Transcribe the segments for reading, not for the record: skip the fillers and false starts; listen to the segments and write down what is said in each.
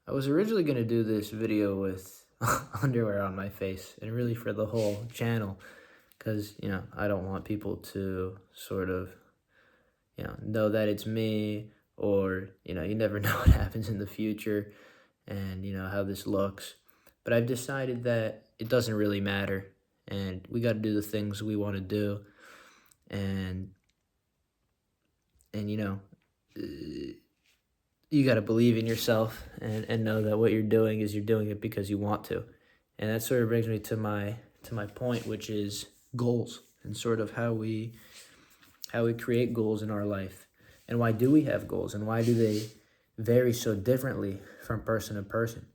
I was originally going to do this video with underwear on my face and really for the whole channel because, I don't want people to sort of, know that it's me or, you never know what happens in the future and, how this looks. But I've decided that it doesn't really matter and we got to do the things we want to do and, and, you got to believe in yourself and know that what you're doing is you're doing it because you want to. And that sort of brings me to my point, which is goals and sort of how we create goals in our life. And why do we have goals and why do they vary so differently from person to person?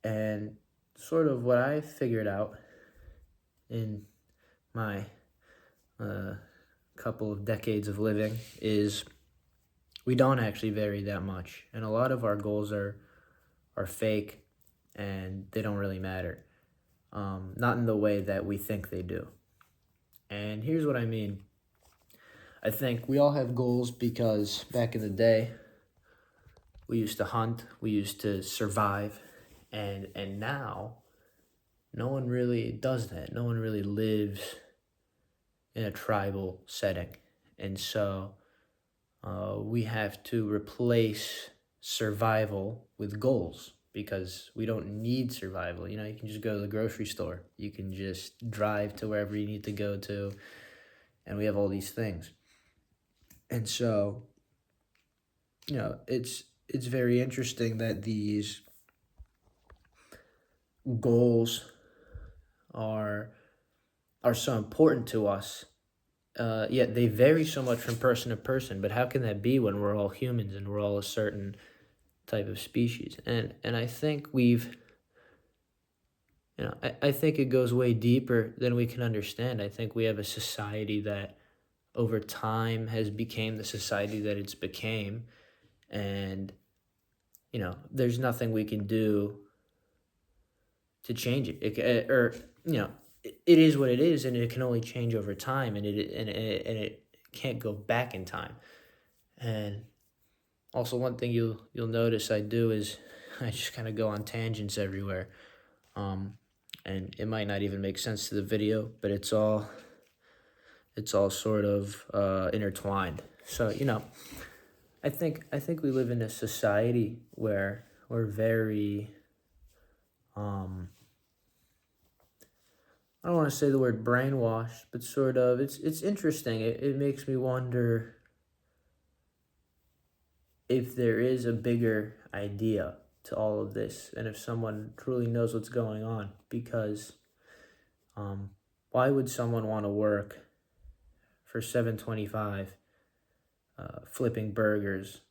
And sort of what I figured out in my couple of decades of living is we don't actually vary that much. And a lot of our goals are fake and they don't really matter. Not in the way that we think they do. And here's what I mean. I think we all have goals because back in the day, we used to hunt, we used to survive, and now no one really does that. No one really lives in a tribal setting. And so we have to replace survival with goals because we don't need survival. You can just go to the grocery store. You can just drive to wherever you need to go to. And we have all these things. And so, it's very interesting that these goals are so important to us. Yet they vary so much from person to person. But how can that be when we're all humans and we're all a certain type of species? And I think I think it goes way deeper than we can understand. I think we have a society that over time has became the society that it's became. And, there's nothing we can do to change it. It is what it is, and it can only change over time, and it can't go back in time. And also, one thing you'll notice I do is I just kind of go on tangents everywhere, and it might not even make sense to the video, but it's all sort of intertwined. So I think we live in a society where we're very I don't want to say the word brainwashed, but sort of. It's interesting. It makes me wonder if there is a bigger idea to all of this, and if someone truly knows what's going on. Because why would someone want to work for $7.25, flipping burgers,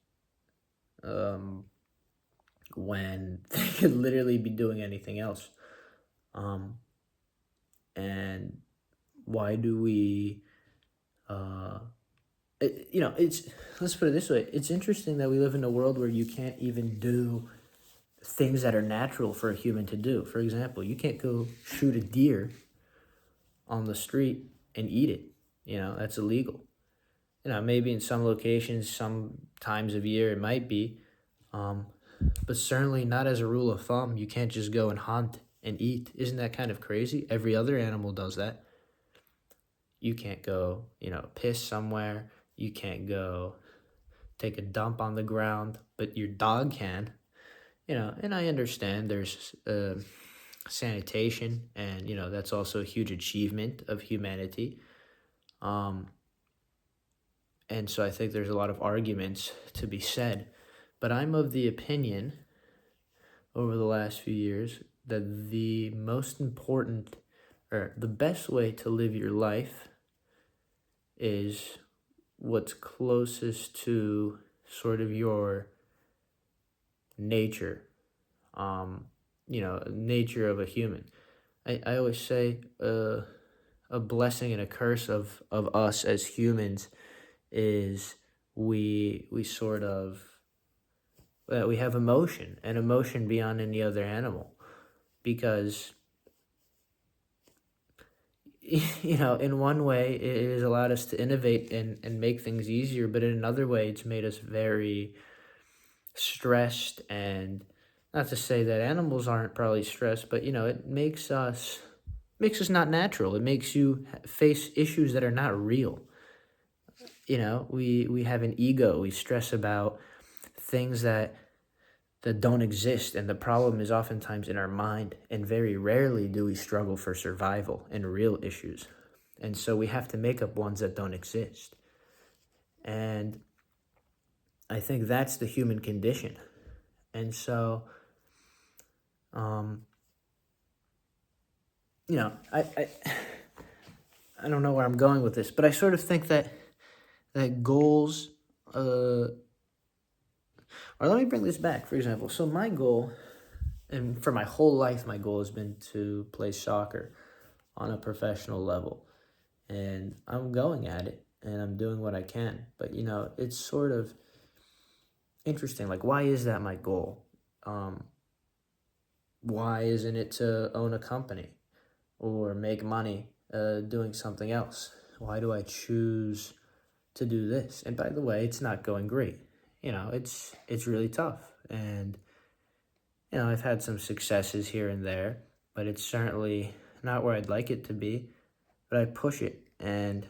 when they could literally be doing anything else? And why do we, let's put it this way. It's interesting that we live in a world where you can't even do things that are natural for a human to do. For example, you can't go shoot a deer on the street and eat it. That's illegal. Maybe in some locations, some times of year it might be, but certainly not as a rule of thumb. You can't just go and hunt and eat. Isn't that kind of crazy? Every other animal does that. You can't go, piss somewhere. You can't go take a dump on the ground, but your dog can. And I understand there's sanitation, and, that's also a huge achievement of humanity. And so I think there's a lot of arguments to be said. But I'm of the opinion over the last few years that the most important or the best way to live your life is what's closest to sort of your nature, nature of a human. I always say a blessing and a curse of us as humans is we sort of we have emotion, and emotion beyond any other animal, because in one way it has allowed us to innovate and make things easier, but in another way it's made us very stressed and not to say that animals aren't probably stressed, but it makes us not natural. It makes you face issues that are not real. We have an ego. We stress about things that don't exist, and the problem is oftentimes in our mind, and very rarely do we struggle for survival and real issues. And so we have to make up ones that don't exist. And I think that's the human condition. And so I don't know where I'm going with this, but I sort of think that goals, or let me bring this back, for example. So my goal, and for my whole life, my goal has been to play soccer on a professional level. And I'm going at it, and I'm doing what I can. But, it's sort of interesting. Like, why is that my goal? Why isn't it to own a company or make money doing something else? Why do I choose to do this? And by the way, it's not going great. It's really tough. And, I've had some successes here and there, but it's certainly not where I'd like it to be. But I push it. And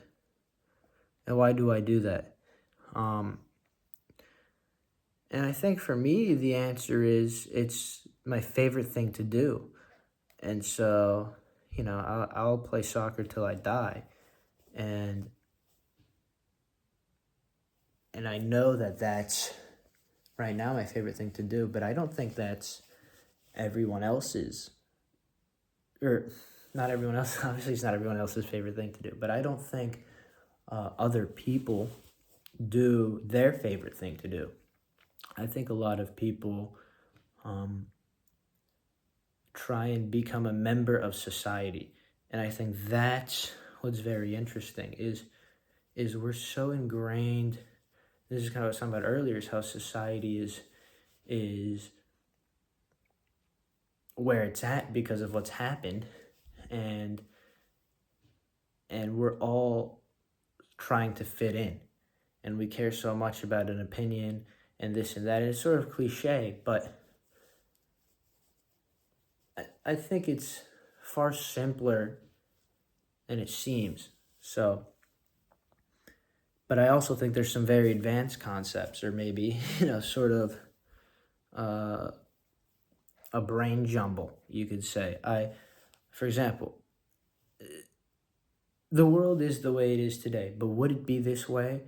why do I do that? And I think for me, the answer is it's my favorite thing to do. And so, I'll play soccer till I die. And I know that that's right now my favorite thing to do, but I don't think that's everyone else's, or not everyone else. Obviously, it's not everyone else's favorite thing to do, but I don't think other people do their favorite thing to do. I think a lot of people try and become a member of society. And I think that's what's very interesting is we're so ingrained. This is kind of what I was talking about earlier, is how society is where it's at because of what's happened. And we're all trying to fit in. And we care so much about an opinion and this and that. And it's sort of cliche, but I think it's far simpler than it seems. So, but I also think there's some very advanced concepts, or maybe, sort of a brain jumble, you could say. For example, the world is the way it is today, but would it be this way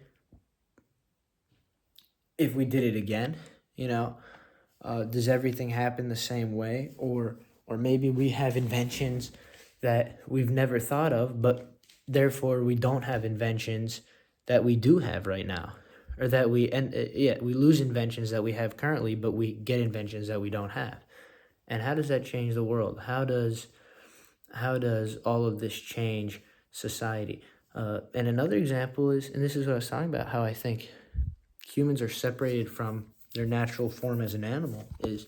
if we did it again? Does everything happen the same way? Or maybe we have inventions that we've never thought of, but therefore we don't have inventions that we do have right now. Or that we lose inventions that we have currently, but we get inventions that we don't have. And how does that change the world? How does all of this change society? And another example is, and this is what I was talking about, how I think humans are separated from their natural form as an animal, is,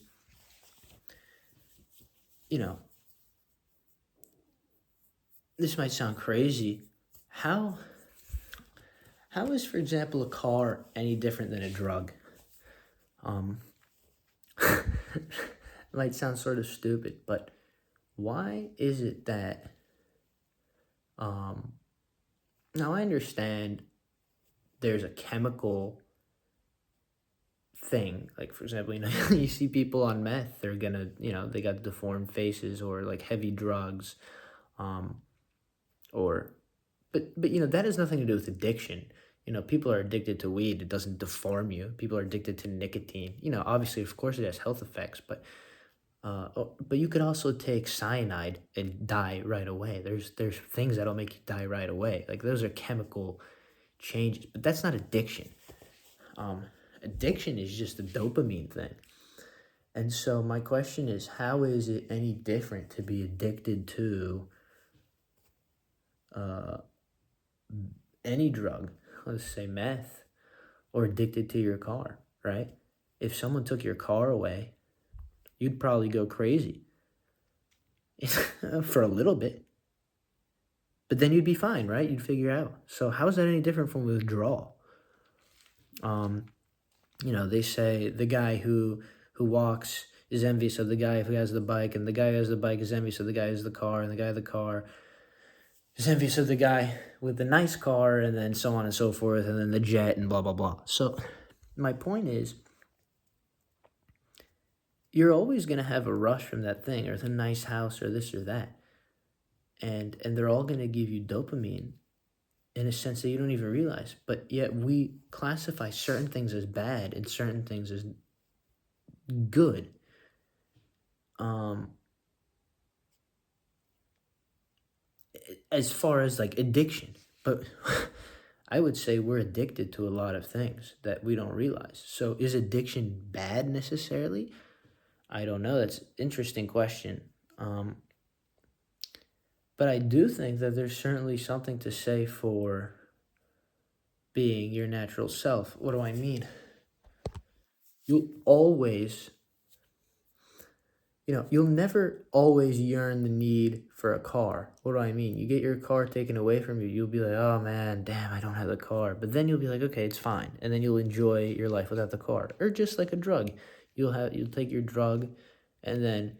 this might sound crazy. How is, for example, a car any different than a drug? It might sound sort of stupid, but why is it that, now I understand there's a chemical thing, like, for example, you see people on meth, they're gonna, they got deformed faces, or like heavy drugs, but that has nothing to do with addiction. People are addicted to weed. It doesn't deform you. People are addicted to nicotine. Obviously, of course, it has health effects, but you could also take cyanide and die right away. There's things that'll make you die right away. Like, those are chemical changes, but that's not addiction. Addiction is just a dopamine thing. And so my question is, how is it any different to be addicted to any drug, let's say meth, or addicted to your car, right? If someone took your car away, you'd probably go crazy for a little bit. But then you'd be fine, right? You'd figure out. So how is that any different from withdrawal? They say the guy who walks is envious of the guy who has the bike, and the guy who has the bike is envious of the guy who has the car, and the guy with the car is envious of the guy with the nice car, and then so on and so forth, and then the jet, and blah, blah, blah. So my point is, you're always going to have a rush from that thing, or the nice house, or this or that. And they're all going to give you dopamine in a sense that you don't even realize. But yet we classify certain things as bad and certain things as good. As far as like addiction. But I would say we're addicted to a lot of things that we don't realize. So is addiction bad necessarily? I don't know. That's an interesting question. But I do think that there's certainly something to say for being your natural self. What do I mean? You'll always, you'll never always yearn the need for a car. What do I mean? You get your car taken away from you, you'll be like, oh man, damn, I don't have the car. But then you'll be like, okay, it's fine. And then you'll enjoy your life without the car. Or just like a drug. You'll take your drug, and then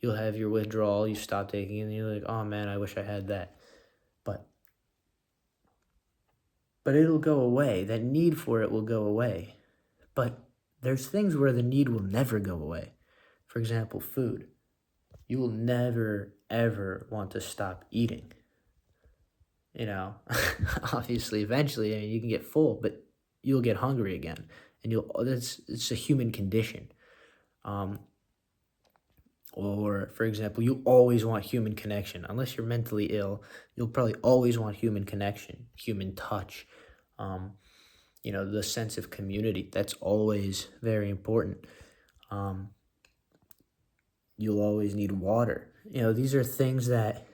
you'll have your withdrawal, you stop taking it, and you're like, oh man, I wish I had that. But it'll go away. That need for it will go away. But there's things where the need will never go away. For example, food. You will never, ever want to stop eating. Obviously, eventually, you can get full, but you'll get hungry again. And it's a human condition. Or, for example, you always want human connection. Unless you're mentally ill, you'll probably always want human connection, human touch, the sense of community. That's always very important. You'll always need water. These are things that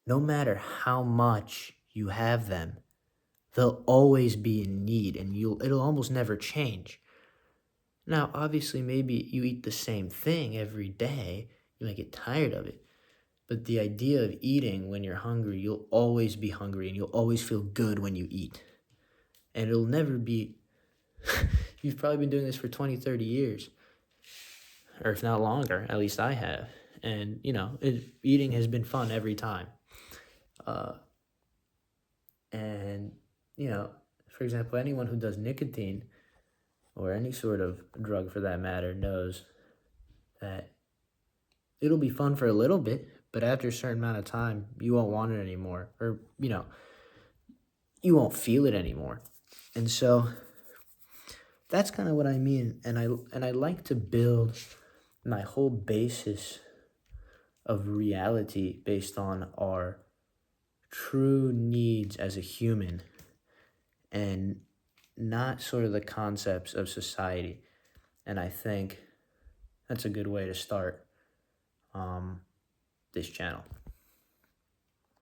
no matter how much you have them, they'll always be in need, and it'll almost never change. Now, obviously, maybe you eat the same thing every day. You might get tired of it. But the idea of eating when you're hungry, you'll always be hungry, and you'll always feel good when you eat. And it'll never be... You've probably been doing this for 20, 30 years. Or if not longer, at least I have. And, eating has been fun every time. For example, anyone who does nicotine, or any sort of drug for that matter, knows that it'll be fun for a little bit, but after a certain amount of time, you won't want it anymore. Or, you won't feel it anymore. And so that's kind of what I mean. And I like to build my whole basis of reality based on our true needs as a human, and not sort of the concepts of society. And I think that's a good way to start this channel.